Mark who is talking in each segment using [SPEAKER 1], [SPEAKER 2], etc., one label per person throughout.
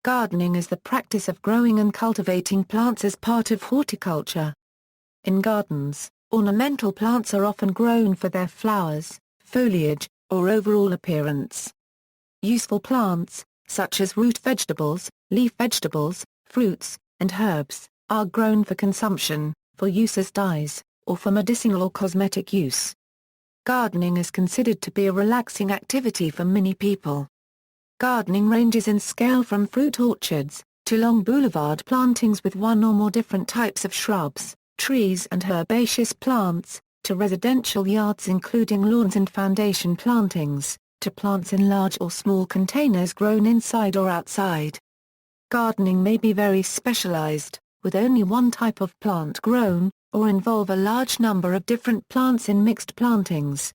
[SPEAKER 1] Gardening is the practice of growing and cultivating plants as part of horticulture. In gardens, ornamental plants are often grown for their flowers, foliage, or overall appearance. Useful plants, such as root vegetables, leaf vegetables, fruits, and herbs, are grown for consumption, for use as dyes, or for medicinal or cosmetic use. Gardening is considered to be a relaxing activity for many people. Gardening ranges in scale from fruit orchards, to long boulevard plantings with one or more different types of shrubs, trees and herbaceous plants, to residential yards including lawns and foundation plantings, to plants in large or small containers grown inside or outside. Gardening may be very specialized, with only one type of plant grown, or involve a large number of different plants in mixed plantings.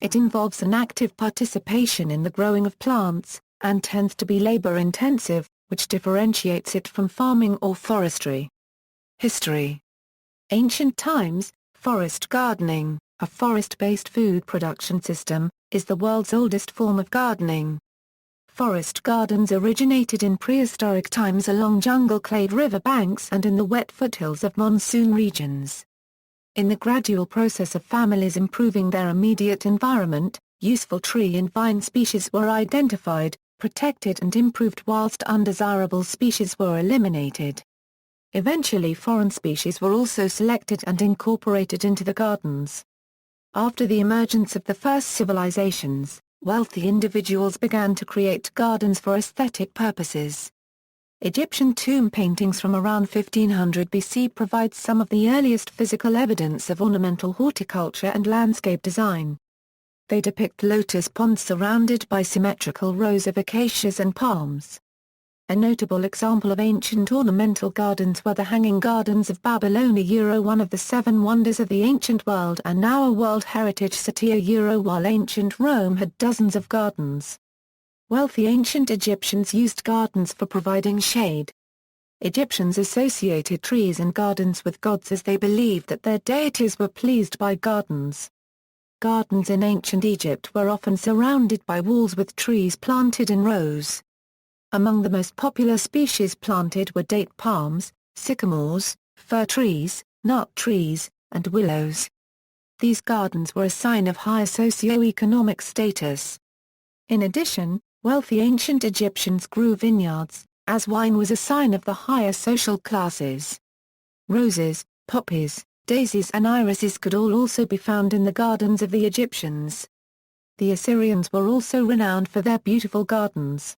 [SPEAKER 1] It involves an active participation in the growing of plants, and tends to be labor-intensive, which differentiates it from farming or forestry. History. Ancient times, forest gardening, a forest-based food production system, is the world's oldest form of gardening. Forest gardens originated in prehistoric times along jungle-clad river banks and in the wet foothills of monsoon regions. In the gradual process of families improving their immediate environment, useful tree and vine species were identified, protected and improved whilst undesirable species were eliminated. Eventually foreign species were also selected and incorporated into the gardens. After the emergence of the first civilizations, wealthy individuals began to create gardens for aesthetic purposes. Egyptian tomb paintings from around 1500 BC provide some of the earliest physical evidence of ornamental horticulture and landscape design. They depict lotus ponds surrounded by symmetrical rows of acacias and palms. A notable example of ancient ornamental gardens were the Hanging Gardens of Babylonia, one of the seven wonders of the ancient world and now a World Heritage City, while ancient Rome had dozens of gardens. Wealthy ancient Egyptians used gardens for providing shade. Egyptians associated trees and gardens with gods as they believed that their deities were pleased by gardens. Gardens in ancient Egypt were often surrounded by walls with trees planted in rows. Among the most popular species planted were date palms, sycamores, fir trees, nut trees, and willows. These gardens were a sign of higher socio-economic status. In addition, wealthy ancient Egyptians grew vineyards, as wine was a sign of the higher social classes. Roses, poppies, daisies and irises could all also be found in the gardens of the Egyptians. The Assyrians were also renowned for their beautiful gardens.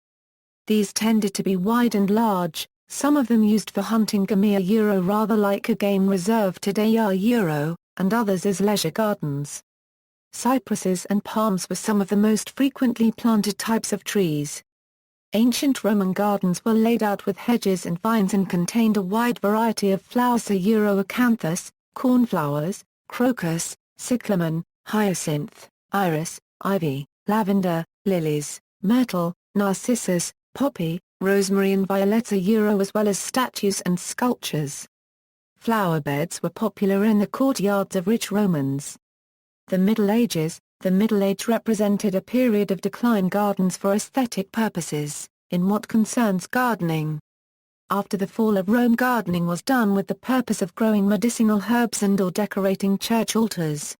[SPEAKER 1] These tended to be wide and large, some of them used for hunting rather like a game reserve today and others as leisure gardens. Cypresses and palms were some of the most frequently planted types of trees. Ancient Roman gardens were laid out with hedges and vines and contained a wide variety of flowers, acanthus, cornflowers, crocus, cyclamen, hyacinth, iris, ivy, lavender, lilies, myrtle, narcissus, poppy, rosemary and violets, as well as statues and sculptures. Flower beds were popular in the courtyards of rich Romans. The Middle Ages. The Middle Age represented a period of decline. Gardens for aesthetic purposes, in what concerns gardening. After the fall of Rome, gardening was done with the purpose of growing medicinal herbs and/or decorating church altars.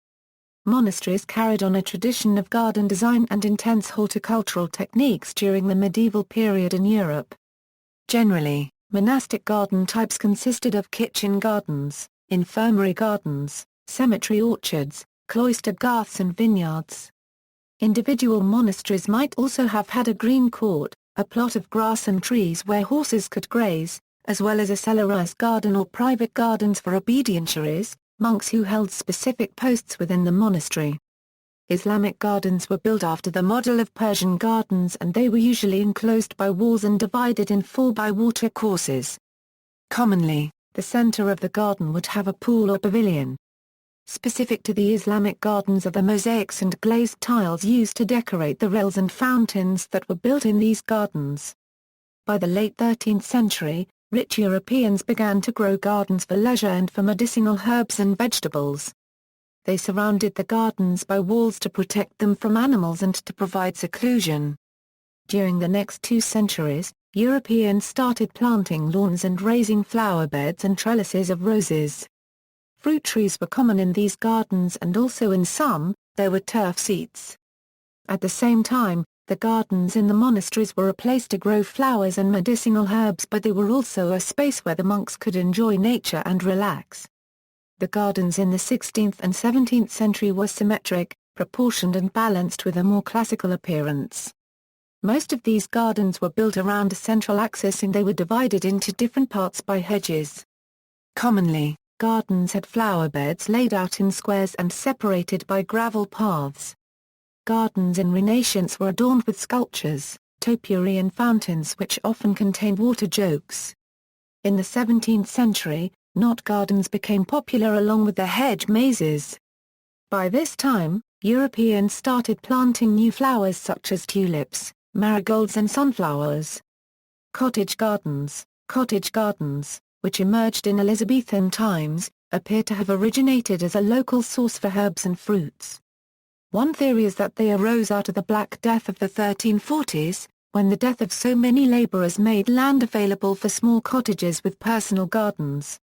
[SPEAKER 1] Monasteries carried on a tradition of garden design and intense horticultural techniques during the medieval period in Europe. Generally, monastic garden types consisted of kitchen gardens, infirmary gardens, cemetery orchards, cloistered garths and vineyards. Individual monasteries might also have had a green court, a plot of grass and trees where horses could graze, as well as a cellars garden or private gardens for obedientiaries, monks who held specific posts within the monastery. Islamic gardens were built after the model of Persian gardens, and they were usually enclosed by walls and divided in 4x courses. Commonly, the center of the garden would have a pool or pavilion. Specific to the Islamic gardens are the mosaics and glazed tiles used to decorate the rills and fountains that were built in these gardens. By the late 13th century, rich Europeans began to grow gardens for leisure and for medicinal herbs and vegetables. They surrounded the gardens by walls to protect them from animals and to provide seclusion. During the next 2 centuries, Europeans started planting lawns and raising flower beds and trellises of roses. Fruit trees were common in these gardens, and also in some, there were turf seats. At the same time, the gardens in the monasteries were a place to grow flowers and medicinal herbs, but they were also a space where the monks could enjoy nature and relax. The gardens in the 16th and 17th century were symmetric, proportioned and balanced, with a more classical appearance. Most of these gardens were built around a central axis, and they were divided into different parts by hedges. Commonly, gardens had flower beds laid out in squares and separated by gravel paths. Gardens in Renaissance were adorned with sculptures, topiary and fountains which often contained water jokes. In the 17th century, knot gardens became popular along with the hedge mazes. By this time, Europeans started planting new flowers such as tulips, marigolds and sunflowers. Cottage gardens, which emerged in Elizabethan times, appear to have originated as a local source for herbs and fruits. One theory is that they arose out of the Black Death of the 1340s, when the death of so many labourers made land available for small cottages with personal gardens.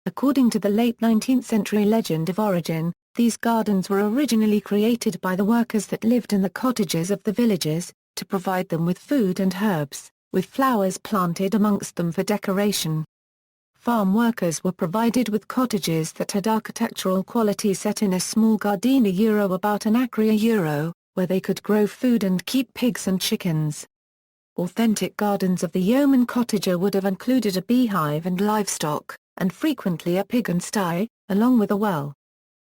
[SPEAKER 1] According to the late 19th century legend of origin, these gardens were originally created by the workers that lived in the cottages of the villages, to provide them with food and herbs, with flowers planted amongst them for decoration. Farm workers were provided with cottages that had architectural quality set in a small giardina about an acre where they could grow food and keep pigs and chickens. Authentic gardens of the yeoman cottager would have included a beehive and livestock, and frequently a pig and sty, along with a well.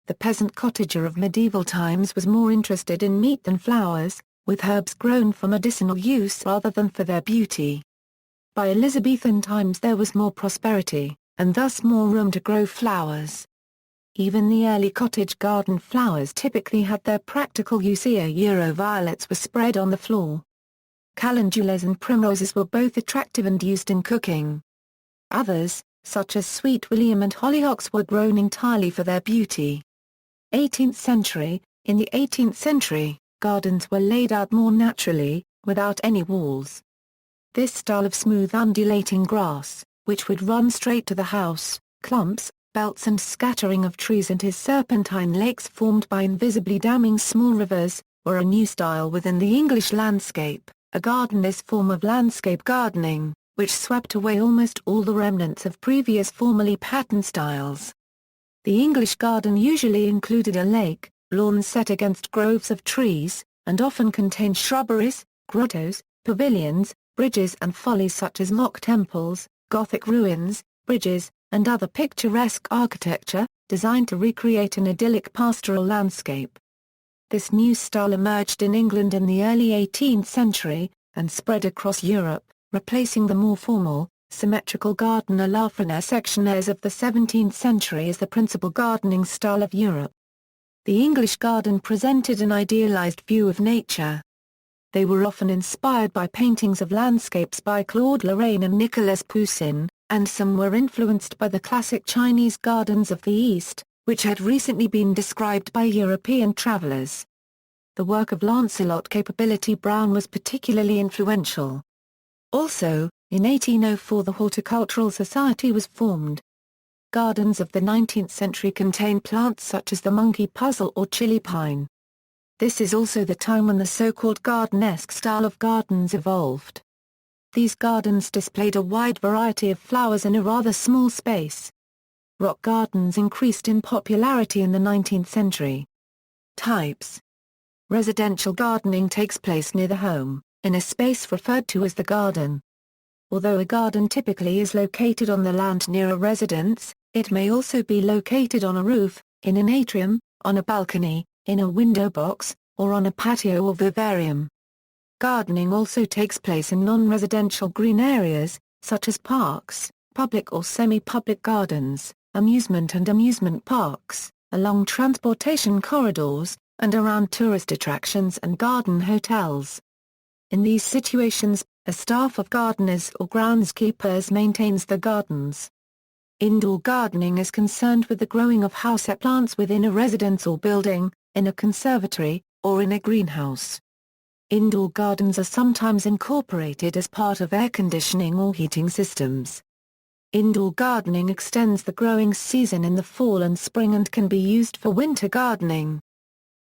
[SPEAKER 1] The peasant cottager of medieval times was more interested in meat than flowers, with herbs grown for medicinal use rather than for their beauty. By Elizabethan times there was more prosperity, and thus more room to grow flowers. Even the early cottage garden flowers typically had their practical use. Violets were spread on the floor. Calendulas and primroses were both attractive and used in cooking. Others, such as sweet william and hollyhocks, were grown entirely for their beauty. 18th century. In the 18th century, gardens were laid out more naturally, without any walls. This style of smooth undulating grass, which would run straight to the house, clumps, belts and scattering of trees and his serpentine lakes formed by invisibly damming small rivers, were a new style within the English landscape, a gardener's form of landscape gardening, which swept away almost all the remnants of previous formally patterned styles. The English garden usually included a lake, lawns set against groves of trees, and often contained shrubberies, grottos, pavilions, bridges and follies such as mock temples, Gothic ruins, bridges, and other picturesque architecture, designed to recreate an idyllic pastoral landscape. This new style emerged in England in the early 18th century, and spread across Europe, replacing the more formal, symmetrical garden à la sectionnaires of the 17th century as the principal gardening style of Europe. The English garden presented an idealized view of nature. They were often inspired by paintings of landscapes by Claude Lorraine and Nicolas Poussin, and some were influenced by the classic Chinese gardens of the East, which had recently been described by European travelers. The work of Lancelot Capability Brown was particularly influential. Also, in 1804 the Horticultural Society was formed. Gardens of the 19th century contained plants such as the monkey puzzle or chili pine. This is also the time when the so-called gardenesque style of gardens evolved. These gardens displayed a wide variety of flowers in a rather small space. Rock gardens increased in popularity in the 19th century. Types. Residential gardening takes place near the home, in a space referred to as the garden. Although a garden typically is located on the land near a residence, it may also be located on a roof, in an atrium, on a balcony, in a window box, or on a patio or vivarium. Gardening also takes place in non-residential green areas, such as parks, public or semi-public gardens, amusement and amusement parks, along transportation corridors, and around tourist attractions and garden hotels. In these situations, a staff of gardeners or groundskeepers maintains the gardens. Indoor gardening is concerned with the growing of houseplants within a residence or building, in a conservatory, or in a greenhouse. Indoor gardens are sometimes incorporated as part of air conditioning or heating systems. Indoor gardening extends the growing season in the fall and spring and can be used for winter gardening.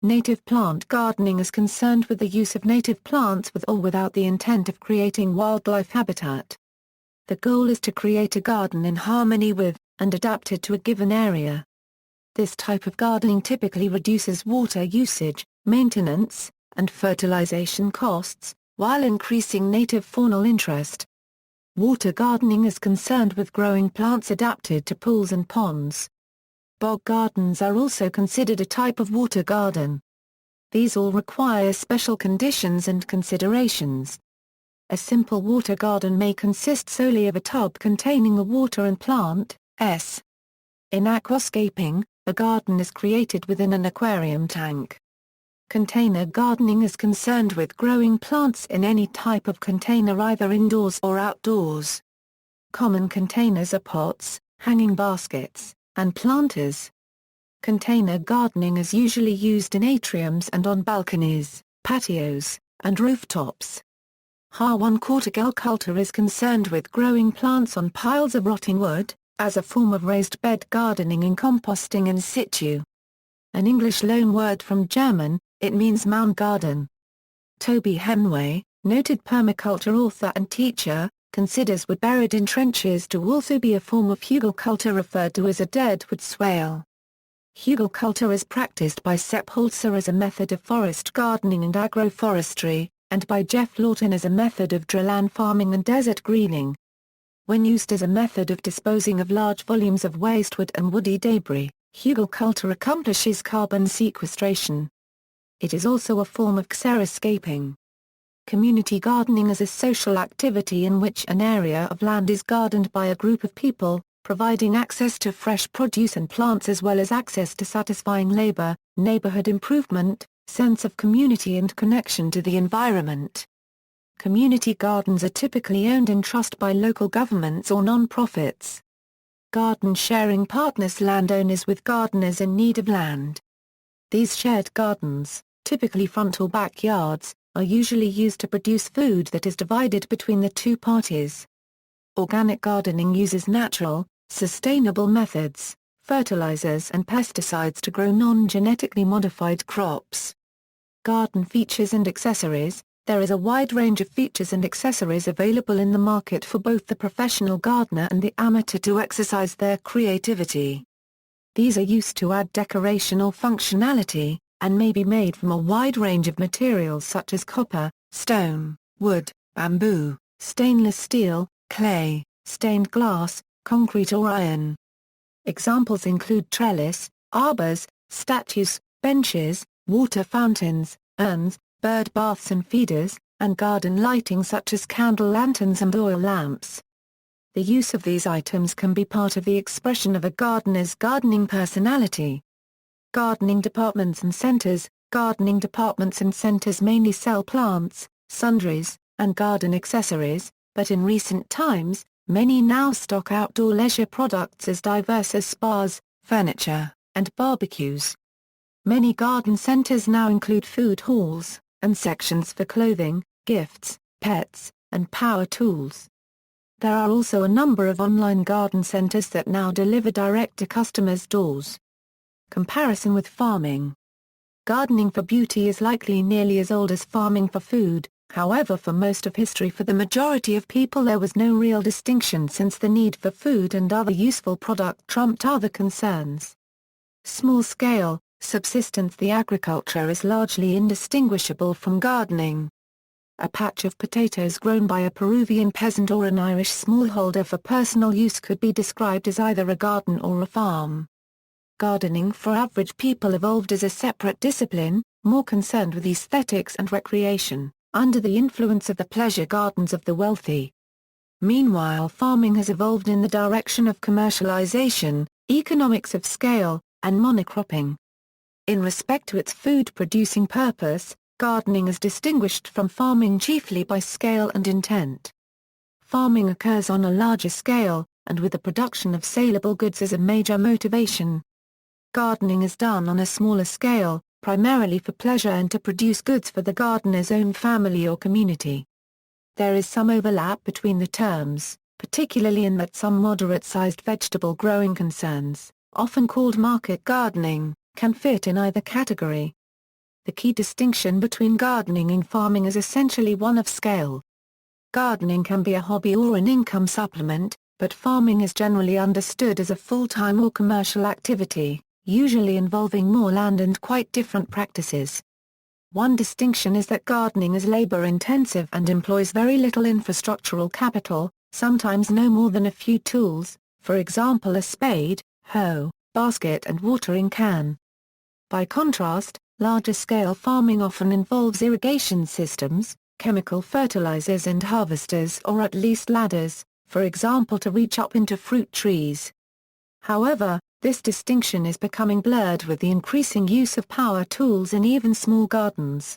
[SPEAKER 1] Native plant gardening is concerned with the use of native plants with or without the intent of creating wildlife habitat. The goal is to create a garden in harmony with, and adapted to a given area. This type of gardening typically reduces water usage, maintenance, and fertilization costs, while increasing native faunal interest. Water gardening is concerned with growing plants adapted to pools and ponds. Bog gardens are also considered a type of water garden. These all require special conditions and considerations. A simple water garden may consist solely of a tub containing the water and plant. In aquascaping, a garden is created within an aquarium tank. Container gardening is concerned with growing plants in any type of container either indoors or outdoors. Common containers are pots, hanging baskets, and planters. Container gardening is usually used in atriums and on balconies, patios, and rooftops. Horticulture is concerned with growing plants on piles of rotting wood, as a form of raised bed gardening and composting in situ. An English loanword from German, it means mound garden. Toby Henway, noted permaculture author and teacher, considers wood buried in trenches to also be a form of horticulture referred to as a deadwood swale. Horticulture is practiced by Sepp Holzer as a method of forest gardening and agroforestry, and by Jeff Lawton as a method of dryland farming and desert greening. When used as a method of disposing of large volumes of wastewood and woody debris, horticulture accomplishes carbon sequestration. It is also a form of xeriscaping. Community gardening is a social activity in which an area of land is gardened by a group of people, providing access to fresh produce and plants as well as access to satisfying labor, neighborhood improvement, sense of community and connection to the environment. Community gardens are typically owned in trust by local governments or non-profits. Garden sharing partners landowners with gardeners in need of land. These shared gardens, typically front or backyards, are usually used to produce food that is divided between the two parties. Organic gardening uses natural, sustainable methods, fertilizers and pesticides to grow non-genetically modified crops. Garden features and accessories. There is a wide range of features and accessories available in the market for both the professional gardener and the amateur to exercise their creativity. These are used to add decoration or functionality, and may be made from a wide range of materials such as copper, stone, wood, bamboo, stainless steel, clay, stained glass, concrete or iron. Examples include trellis, arbors, statues, benches, water fountains, urns, bird baths and feeders, and garden lighting such as candle lanterns and oil lamps. The use of these items can be part of the expression of a gardener's gardening personality. Gardening departments and centers. Gardening departments and centers mainly sell plants, sundries, and garden accessories, but in recent times, many now stock outdoor leisure products as diverse as spas, furniture, and barbecues. Many garden centers now include food halls, and sections for clothing, gifts, pets, and power tools. There are also a number of online garden centers that now deliver direct to customers' doors. Comparison with farming. Gardening for beauty is likely nearly as old as farming for food, however for most of history for the majority of people there was no real distinction since the need for food and other useful product trumped other concerns. Small-scale, subsistence. The agriculture is largely indistinguishable from gardening. A patch of potatoes grown by a Peruvian peasant or an Irish smallholder for personal use could be described as either a garden or a farm. Gardening for average people evolved as a separate discipline, more concerned with aesthetics and recreation, under the influence of the pleasure gardens of the wealthy. Meanwhile, farming has evolved in the direction of commercialization, economics of scale, and monocropping. In respect to its food-producing purpose, gardening is distinguished from farming chiefly by scale and intent. Farming occurs on a larger scale, and with the production of saleable goods as a major motivation. Gardening is done on a smaller scale, primarily for pleasure and to produce goods for the gardener's own family or community. There is some overlap between the terms, particularly in that some moderate-sized vegetable growing concerns, often called market gardening, can fit in either category. The key distinction between gardening and farming is essentially one of scale. Gardening can be a hobby or an income supplement, but farming is generally understood as a full-time or commercial activity, usually involving more land and quite different practices. One distinction is that gardening is labor-intensive and employs very little infrastructural capital, sometimes no more than a few tools, for example a spade, hoe, basket and watering can. By contrast, larger-scale farming often involves irrigation systems, chemical fertilizers and harvesters or at least ladders, for example to reach up into fruit trees. However, this distinction is becoming blurred with the increasing use of power tools in even small gardens.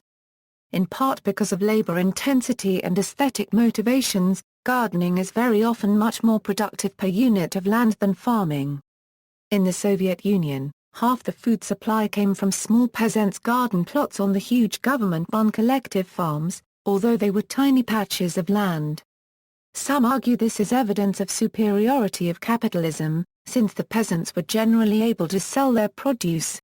[SPEAKER 1] In part because of labor intensity and aesthetic motivations, gardening is very often much more productive per unit of land than farming. In the Soviet Union, half the food supply came from small peasants' garden plots on the huge government-run collective farms, although they were tiny patches of land. Some argue this is evidence of superiority of capitalism, since the peasants were generally able to sell their produce.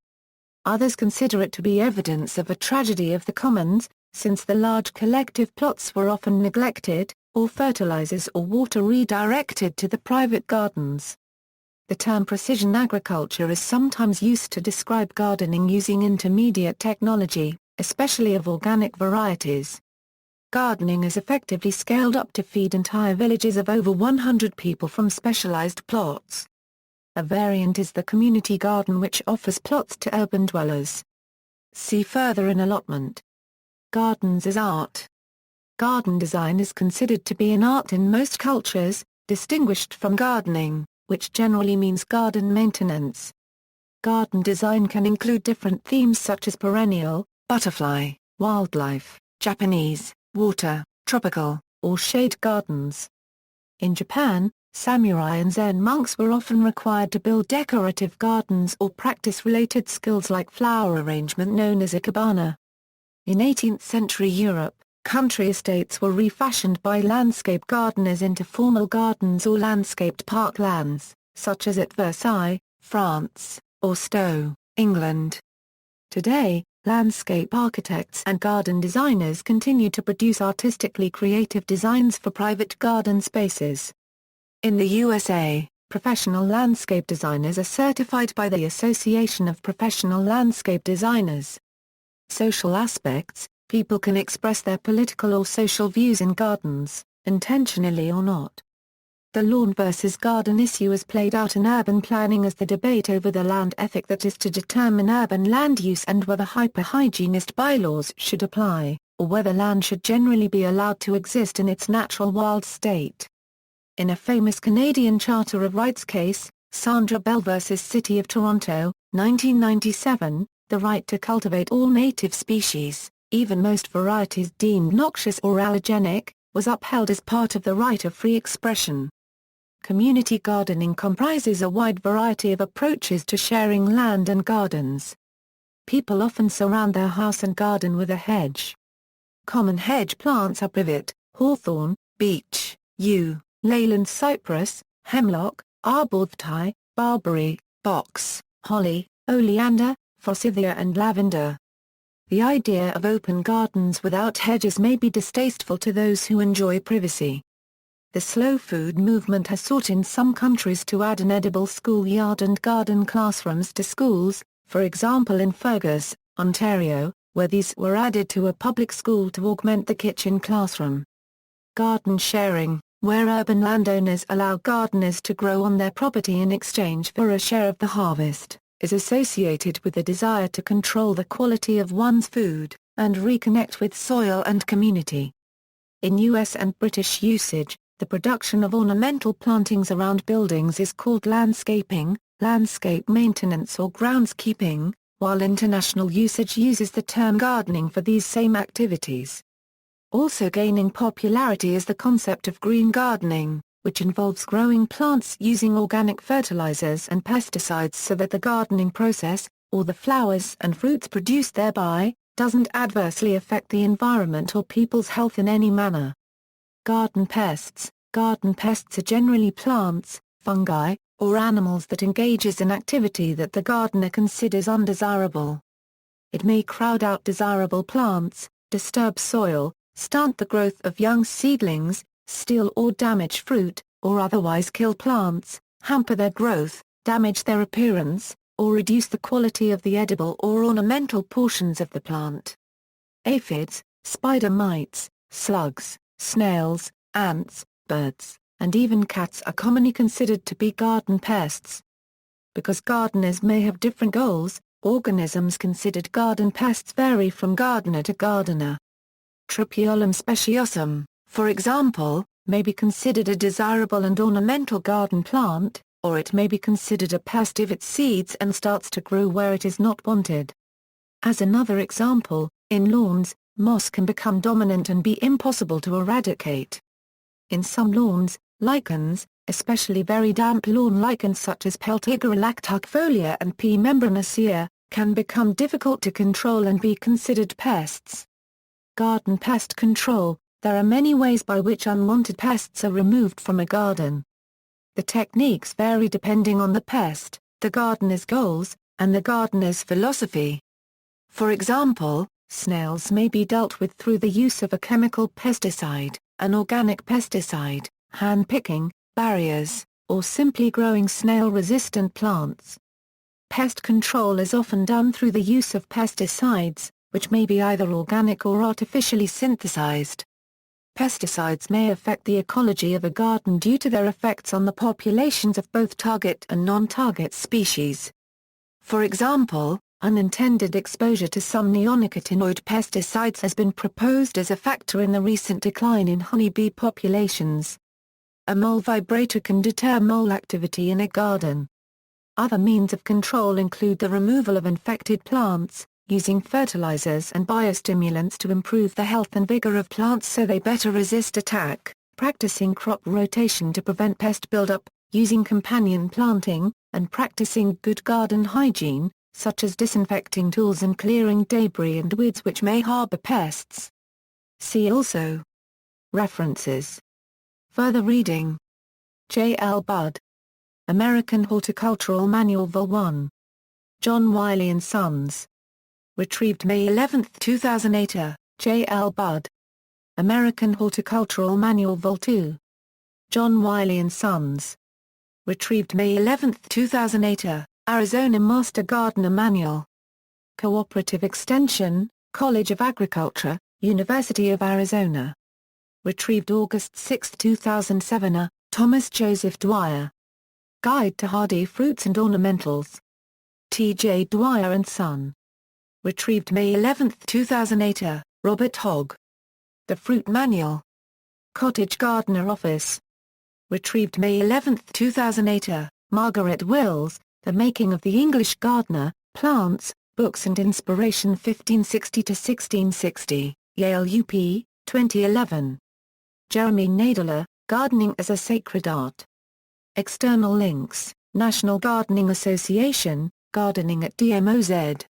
[SPEAKER 1] Others consider it to be evidence of a tragedy of the commons, since the large collective plots were often neglected, or fertilizers or water redirected to the private gardens. The term precision agriculture is sometimes used to describe gardening using intermediate technology, especially of organic varieties. Gardening is effectively scaled up to feed entire villages of over 100 people from specialized plots. A variant is the community garden which offers plots to urban dwellers. See further in allotment. Gardens as art. Garden design is considered to be an art in most cultures, distinguished from gardening, which generally means garden maintenance. Garden design can include different themes such as perennial, butterfly, wildlife, Japanese, water, tropical, or shade gardens. In Japan, samurai and Zen monks were often required to build decorative gardens or practice related skills like flower arrangement known as ikebana. In 18th century Europe, country estates were refashioned by landscape gardeners into formal gardens or landscaped parklands, such as at Versailles, France, or Stowe, England. Today, landscape architects and garden designers continue to produce artistically creative designs for private garden spaces. In the USA, professional landscape designers are certified by the Association of Professional Landscape Designers. Social aspects. People can express their political or social views in gardens, intentionally or not. The lawn versus garden issue is played out in urban planning as the debate over the land ethic that is to determine urban land use and whether hyper-hygienist bylaws should apply, or whether land should generally be allowed to exist in its natural wild state. In a famous Canadian Charter of Rights case, Sandra Bell vs. City of Toronto, 1997, the right to cultivate all native species, even most varieties deemed noxious or allergenic, was upheld as part of the right of free expression. Community gardening comprises a wide variety of approaches to sharing land and gardens. People often surround their house and garden with a hedge. Common hedge plants are privet, hawthorn, beech, yew, leyland cypress, hemlock, arborvitae, barberry, box, holly, oleander, forsythia and lavender. The idea of open gardens without hedges may be distasteful to those who enjoy privacy. The slow food movement has sought in some countries to add an edible schoolyard and garden classrooms to schools, for example in Fergus, Ontario, where these were added to a public school to augment the kitchen classroom. Garden sharing, where urban landowners allow gardeners to grow on their property in exchange for a share of the harvest, is associated with the desire to control the quality of one's food, and reconnect with soil and community. In US and British usage, the production of ornamental plantings around buildings is called landscaping, landscape maintenance or groundskeeping, while international usage uses the term gardening for these same activities. Also gaining popularity is the concept of green gardening, which involves growing plants using organic fertilizers and pesticides so that the gardening process, or the flowers and fruits produced thereby, doesn't adversely affect the environment or people's health in any manner. Garden pests. Garden pests are generally plants, fungi, or animals that engages in activity that the gardener considers undesirable. It may crowd out desirable plants, disturb soil, stunt the growth of young seedlings, steal or damage fruit, or otherwise kill plants, hamper their growth, damage their appearance, or reduce the quality of the edible or ornamental portions of the plant. Aphids, spider mites, slugs, snails, ants, birds, and even cats are commonly considered to be garden pests. Because gardeners may have different goals, organisms considered garden pests vary from gardener to gardener. Tripioleum speciosum, for example, may be considered a desirable and ornamental garden plant, or it may be considered a pest if it seeds and starts to grow where it is not wanted. As another example, in lawns, moss can become dominant and be impossible to eradicate. In some lawns, lichens, especially very damp lawn lichens such as Peltigera lactifolia and P. membranacea, can become difficult to control and be considered pests. Garden pest control. There are many ways by which unwanted pests are removed from a garden. The techniques vary depending on the pest, the gardener's goals, and the gardener's philosophy. For example, snails may be dealt with through the use of a chemical pesticide, an organic pesticide, hand-picking, barriers, or simply growing snail-resistant plants. Pest control is often done through the use of pesticides, which may be either organic or artificially synthesized. Pesticides may affect the ecology of a garden due to their effects on the populations of both target and non-target species. For example, unintended exposure to some neonicotinoid pesticides has been proposed as a factor in the recent decline in honeybee populations. A mole vibrator can deter mole activity in a garden. Other means of control include the removal of infected plants, using fertilizers and biostimulants to improve the health and vigor of plants so they better resist attack, practicing crop rotation to prevent pest buildup, using companion planting, and practicing good garden hygiene, such as disinfecting tools and clearing debris and weeds which may harbor pests. See also. References. Further reading. J. L. Budd. American Horticultural Manual Vol. 1. John Wiley & Sons. Retrieved May 11, 2008. J. L. Budd. American Horticultural Manual Vol. 2. John Wiley & Sons. Retrieved May 11, 2008. Arizona Master Gardener Manual. Cooperative Extension, College of Agriculture, University of Arizona. Retrieved August 6, 2007. Thomas Joseph Dwyer. Guide to Hardy Fruits and Ornamentals. T. J. Dwyer & Son. Retrieved May 11, 2008. Robert Hogg. The Fruit Manual. Cottage Gardener Office. Retrieved May 11, 2008. Margaret Wills, The Making of the English Gardener, Plants, Books and Inspiration 1560-1660, Yale UP, 2011. Jeremy Nadeler, Gardening as a Sacred Art. External links, National Gardening Association, Gardening at DMOZ.